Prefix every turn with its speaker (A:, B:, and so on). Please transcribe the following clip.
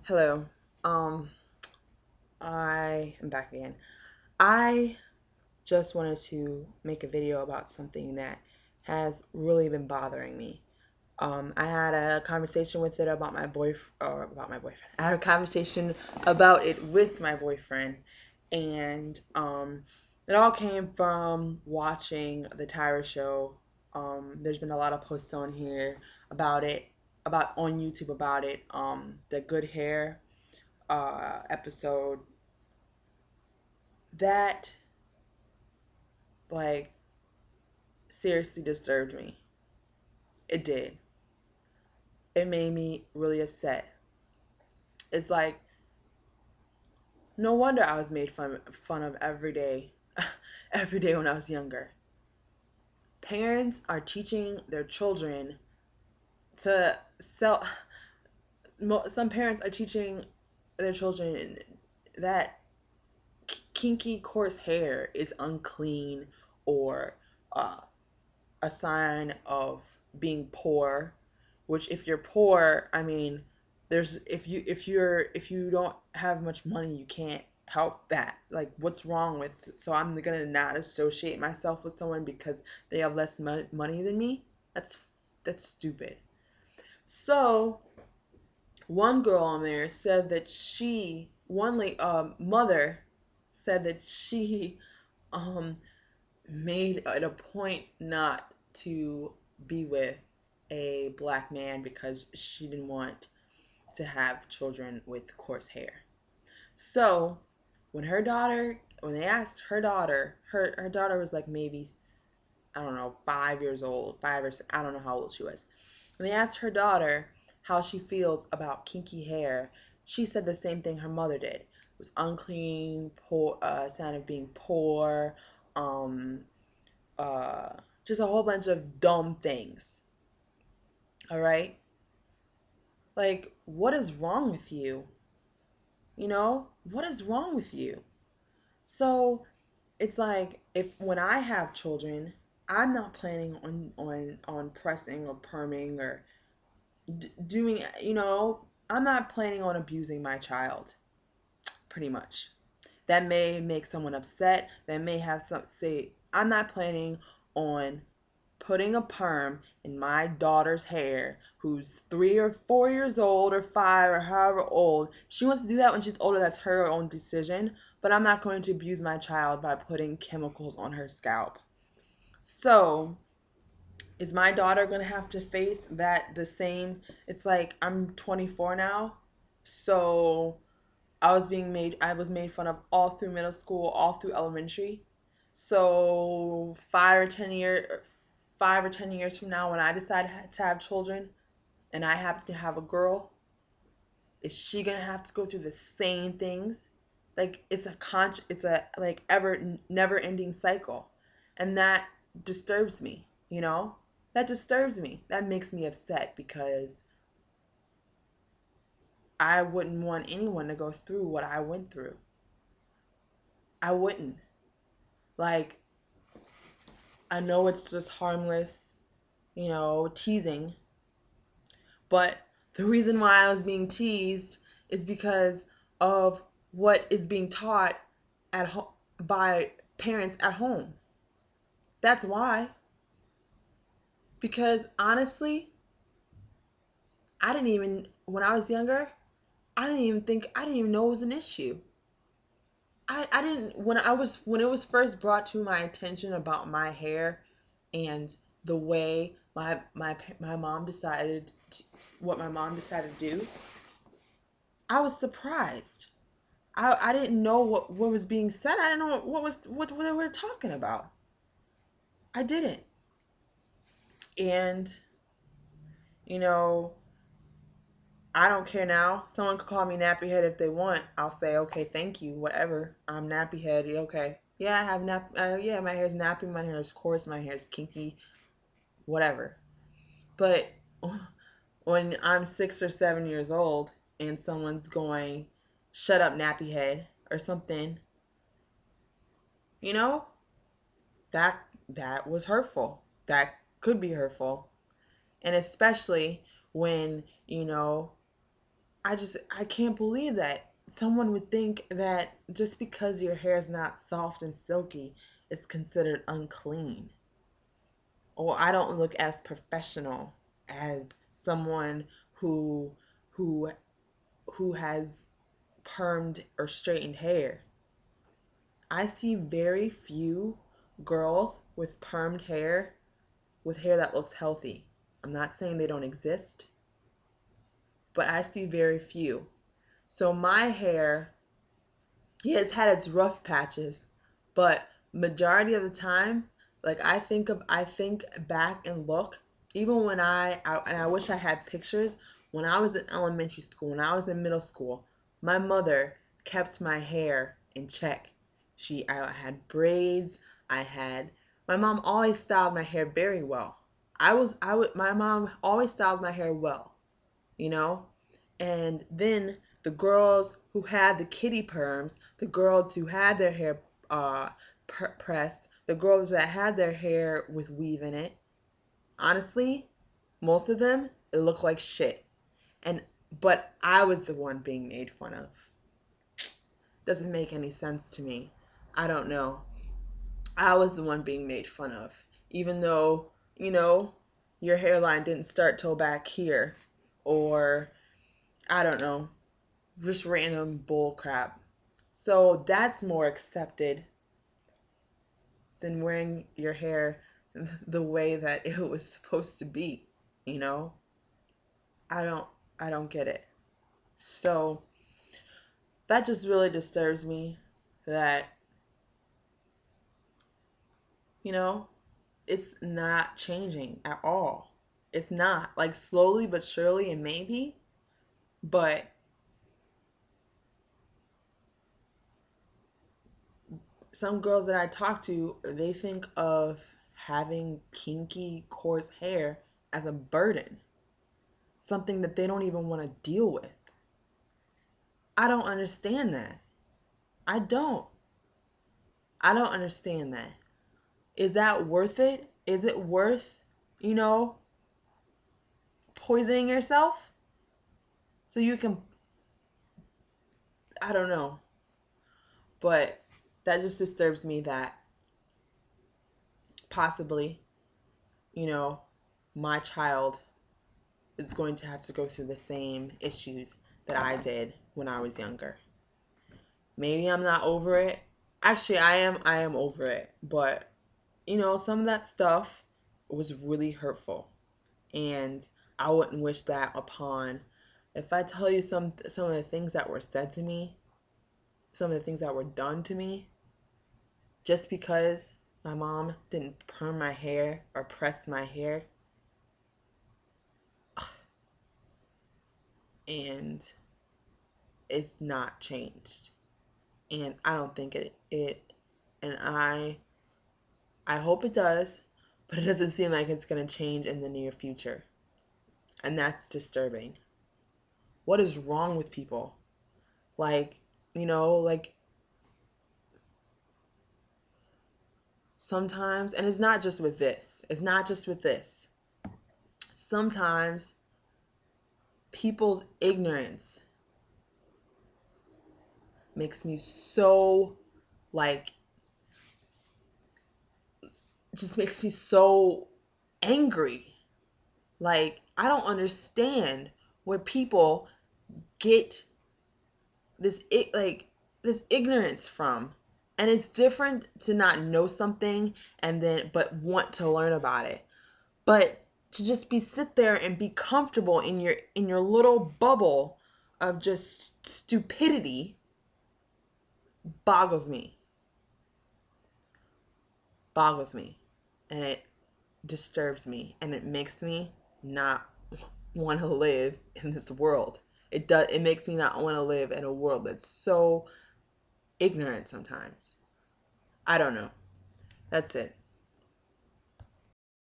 A: Hello. Um, I am back again. I just wanted to make a video about something that has really been bothering me. I had a conversation with it about my boyfriend. I had a conversation about it with my boyfriend, and it all came from watching the Tyra Show. There's been a lot of posts on here about it, about on YouTube about it. The good hair episode that like seriously disturbed me. It did. It made me really upset. It's like no wonder I was made fun of every day, every day when I was younger. Parents are teaching their children to sell. Some parents are teaching their children that kinky, coarse hair is unclean or uh, a sign of being poor, which if you're poor, I mean, there's if you don't have much money, you can't help that. Like what's wrong with, so I'm gonna not associate myself with someone because they have less money than me? That's stupid. So one girl on there said that mother said that she um made it a point not to be with a black man because she didn't want to have children with coarse hair. So when they asked her daughter, her daughter was like maybe, I don't know, 5 years old, I don't know how old she was. When they asked her daughter how she feels about kinky hair, she said the same thing her mother did. It was unclean, poor, sign of being poor, um, uh, just a whole bunch of dumb things. All right? Like, what is wrong with you? What is wrong with you? So it's like if when I have children, I'm not planning on pressing or perming or doing, I'm not planning on abusing my child, pretty much. That may make someone upset. That may have some say, I'm not planning on putting a perm in my daughter's hair, who's 3 or 4 years old or 5 or however old. She wants to do that when she's older. That's her own decision. But I'm not going to abuse my child by putting chemicals on her scalp. So is my daughter going to have to face that the same? It's like I'm 24 now. So I was made fun of all through middle school, all through elementary. So 5 or 10 years from now, when I decide to have children and I happen to have a girl, is she gonna have to go through the same things? Like it's a like ever never ending cycle, and that disturbs me. That disturbs me. That makes me upset because I wouldn't want anyone to go through what I went through. I wouldn't. Like, I know it's just harmless, teasing, but the reason why I was being teased is because of what is being taught by parents at home. That's why. Because honestly, when I was younger, I didn't even know it was an issue. I didn't when it was first brought to my attention about my hair and the way my mom decided what my mom decided to do. I was surprised. I didn't know what was being said. I didn't know what they were talking about. I didn't. And you know, I don't care now. Someone could call me nappyhead if they want. I'll say, okay, thank you, whatever. I'm nappyhead. Okay. Yeah, I have yeah, my hair's nappy. My hair is coarse. My hair is kinky. Whatever. But when I'm 6 or 7 years old and someone's going, shut up, nappyhead, or something, you know, that was hurtful. That could be hurtful. And especially when, I can't believe that someone would think that just because your hair is not soft and silky, it's considered unclean. Or I don't look as professional as someone who who who has permed or straightened hair. I see very few girls with permed hair, with hair that looks healthy. I'm not saying they don't exist, but I see very few. So my hair, yeah, it's had its rough patches, but majority of the time, like I think back and look, even when and I wish I had pictures, when I was in elementary school, when I was in middle school, my mother kept my hair in check. I had braids, I had, my mom always styled my hair very well. My mom always styled my hair well, you know? And then the girls who had the kitty perms, the girls who had their hair pressed, the girls that had their hair with weave in it, honestly, most of them, it looked like shit. But I was the one being made fun of. Doesn't make any sense to me. I don't know. I was the one being made fun of, even though, your hairline didn't start till back here, or I don't know, just random bull crap. So that's more accepted than wearing your hair the way that it was supposed to be, you know? I don't I don't get it. So that just really disturbs me that, you know, it's not changing at all. It's not. Like slowly but surely and maybe, but some girls that I talk to, they think of having kinky, coarse hair as a burden, something that they don't even want to deal with. I don't understand that. I don't. I don't understand that. Is that worth it? Is it worth, you know, poisoning yourself so you can, I don't know. But that just disturbs me that possibly, you know, my child is going to have to go through the same issues that I did when I was younger. Maybe I'm not over it. Actually, I am over it. But, some of that stuff was really hurtful. And I wouldn't wish that upon, if I tell you some of the things that were said to me, some of the things that were done to me, just because my mom didn't perm my hair or press my hair, and it's not changed. And I don't think and I hope it does, but it doesn't seem like it's going to change in the near future. And that's disturbing. What is wrong with people? Like, sometimes, and it's not just with this. It's not just with this. Sometimes people's ignorance makes me so, just makes me so angry. Like, I don't understand where people get this ignorance from. And it's different to not know something but want to learn about it. But to just sit there and be comfortable in your little bubble of just stupidity boggles me. And it disturbs me, and it makes me not want to live in this world. It makes me not want to live in a world that's so ignorant sometimes. I don't know. That's it.